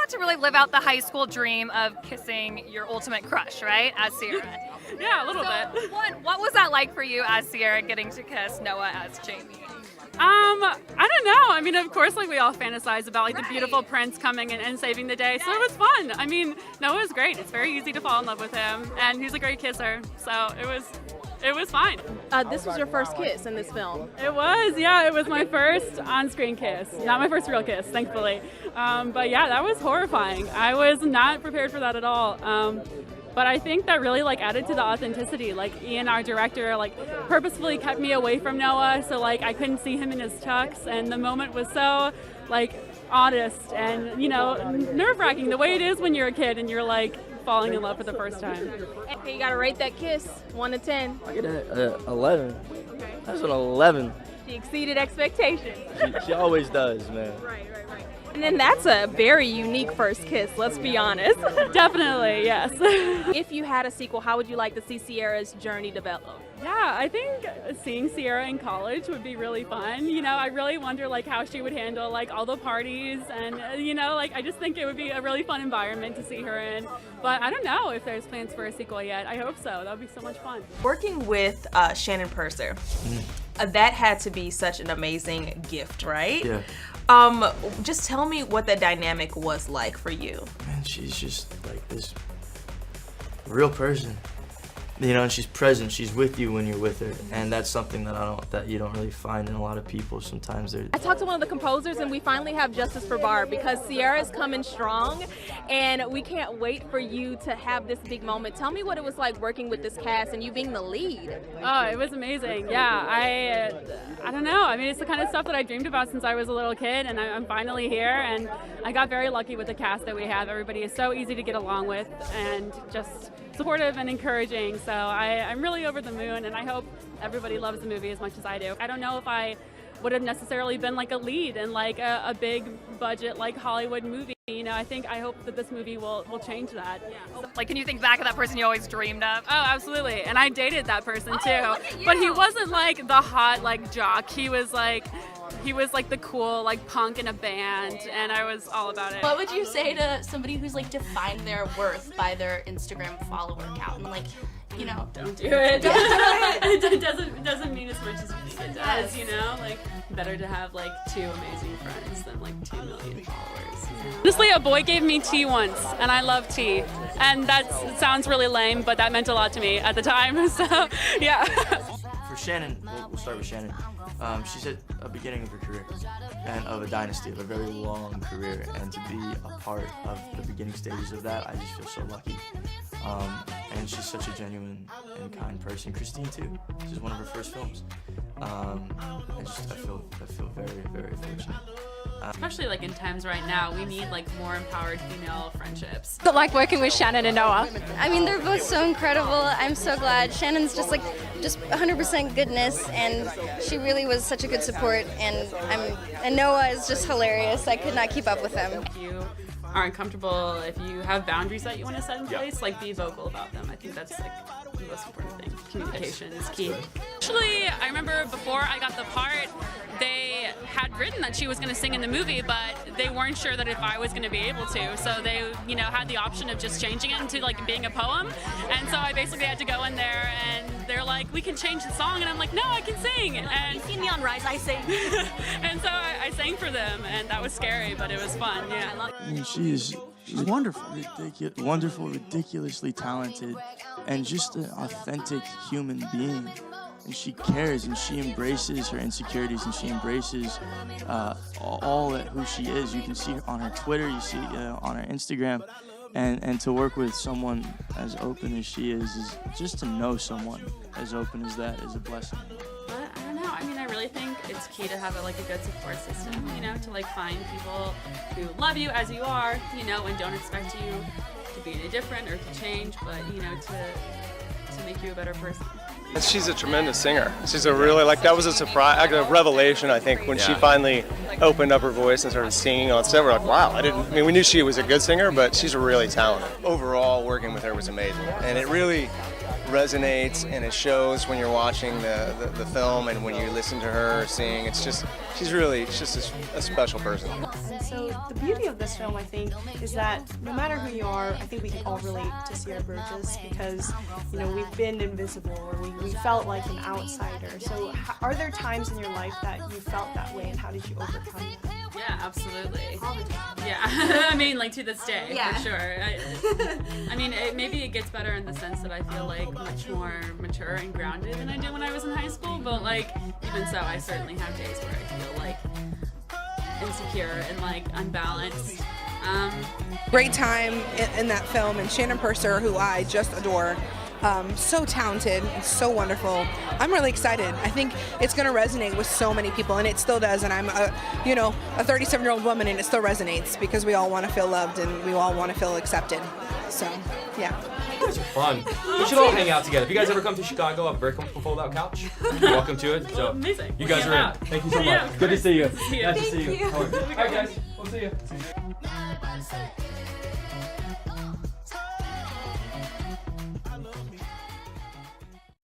got to really live out the high school dream of kissing your ultimate crush, right, as Sierra. Yeah, a little So bit. what was that like for you as Sierra getting to kiss Noah as Jamie? I don't know. I mean, of course, like we all fantasize about like the Right. beautiful prince coming and saving the day. So it was fun. I mean, Noah was great. It's very easy to fall in love with him, and he's a great kisser. So it was fine. This was your first kiss in this film. It was, yeah. It was my first on-screen kiss. Not my first real kiss, thankfully. But yeah, that was horrifying. I was not prepared for that at all. But I think that really like added to the authenticity. Like Ian, our director, like purposefully kept me away from Noah, so like I couldn't see him in his tux, and the moment was so like honest and nerve-wracking, the way it is when you're a kid and you're like falling in love for the first time. Okay, you gotta rate that kiss, 1 to 10. I get an 11. That's an 11. She exceeded expectations. She always does, man. Right. And then that's a very unique first kiss, let's be honest. Definitely, yes. If you had a sequel, how would you like to see Sierra's journey develop? Yeah, I think seeing Sierra in college would be really fun. I really wonder like how she would handle like all the parties and like I just think it would be a really fun environment to see her in. But I don't know if there's plans for a sequel yet. I hope so. That would be so much fun. Working with Shannon Purser, that had to be such an amazing gift, right? Yeah. Just tell me what the dynamic was like for you. Man, she's just like this real person. And she's present. She's with you when you're with her, and that's something that you don't really find in a lot of people. Sometimes they're. I talked to one of the composers and we finally have justice for Barb because Sierra is coming strong and we can't wait for you to have this big moment. Tell me what it was like working with this cast and you being the lead. Oh, it was amazing. Yeah, I don't know. I mean, it's the kind of stuff that I dreamed about since I was a little kid, and I'm finally here, and I got very lucky with the cast that we have. Everybody is so easy to get along with and just supportive and encouraging. So I'm really over the moon, and I hope everybody loves the movie as much as I do. I don't know if I would have necessarily been like a lead in like a big budget like Hollywood movie. I hope that this movie will change that. Like, can you think back of that person you always dreamed of? Oh, absolutely. And I dated that person too. look at you. But he wasn't like the hot like jock. He was like the cool like punk in a band, and I was all about it. What would you say to somebody who's like defined their worth by their Instagram follower count and like, Don't do it. It doesn't mean as much as it does, like better to have like 2 amazing friends than like 2 million followers. Honestly, a boy gave me tea once, and I love tea. And that sounds really lame, but that meant a lot to me at the time, so yeah. For Shannon, we'll start with Shannon. She's at a beginning of her career and of a dynasty, of a very long career, and to be a part of the beginning stages of that, I just feel so lucky. And she's such a genuine and kind person. Christine too. This is one of her first films. I feel very, very fortunate. Especially like in times right now, we need like more empowered female friendships. Like working with Shannon and Noah. I mean, they're both so incredible. I'm so glad. Shannon's just 100% goodness, and she really was such a good support. And Noah is just hilarious. I could not keep up with him. If you aren't comfortable, if you have boundaries that you want to set in place, like be vocal about them. I think that's like the most important thing. Communication is key. Actually, I remember before I got the part, they had written that she was going to sing in the movie, but they weren't sure that if I was going to be able to. So they, had the option of just changing it into like being a poem. And so I basically had to go in there, and they're like, "We can change the song," and I'm like, "No, I can sing." And you see me on Rise, I sing. and so I sang for them, and that was scary, but it was fun. Yeah. I mean, she's wonderful, wonderful, ridiculously talented, and just an authentic human being. And she cares, and she embraces her insecurities, and she embraces all that who she is. You can see on her Twitter, you see on her Instagram, and to work with someone as open as she is just to know someone as open as that is a blessing. But I don't know. I mean, I really think it's key to have a good support system, to like find people who love you as you are, and don't expect you to be any different or to change, but, to make you a better person. She's a tremendous singer. She's a really, that was a surprise, a revelation, I think, when she finally opened up her voice and started singing on set. We're like, wow, we knew she was a good singer, but she's really talented. Overall, working with her was amazing. And it really, resonates and it shows when you're watching the film and when you listen to her sing. It's just, she's just a special person. And so the beauty of this film, I think, is that no matter who you are, I think we can all relate to Sierra Burgess because, you know, we've been invisible or we felt like an outsider. So are there times in your life that you felt that way and how did you overcome that? Yeah, absolutely. All the time. Yeah, I mean, like to this day, Yeah. for sure. I mean, maybe it gets better in the sense that I feel like much more mature and grounded than I did when I was in high school. But like, even so, I certainly have days where I feel like insecure and like unbalanced. Great time in that film, and Shannon Purser, who I just adore. So talented and so wonderful. I'm really excited. I think it's going to resonate with so many people, and it still does. And I'm a 37-year-old woman, and it still resonates because we all want to feel loved and we all want to feel accepted. So, yeah. You guys are fun. We should all hang out together. If you guys ever come to Chicago, I have a very comfortable fold-out couch. You're welcome to it. So Amazing. you guys are in. Thank you so much. Yeah. Good to see you. See you. Nice to see you. Thank you. All right, guys. We'll see you.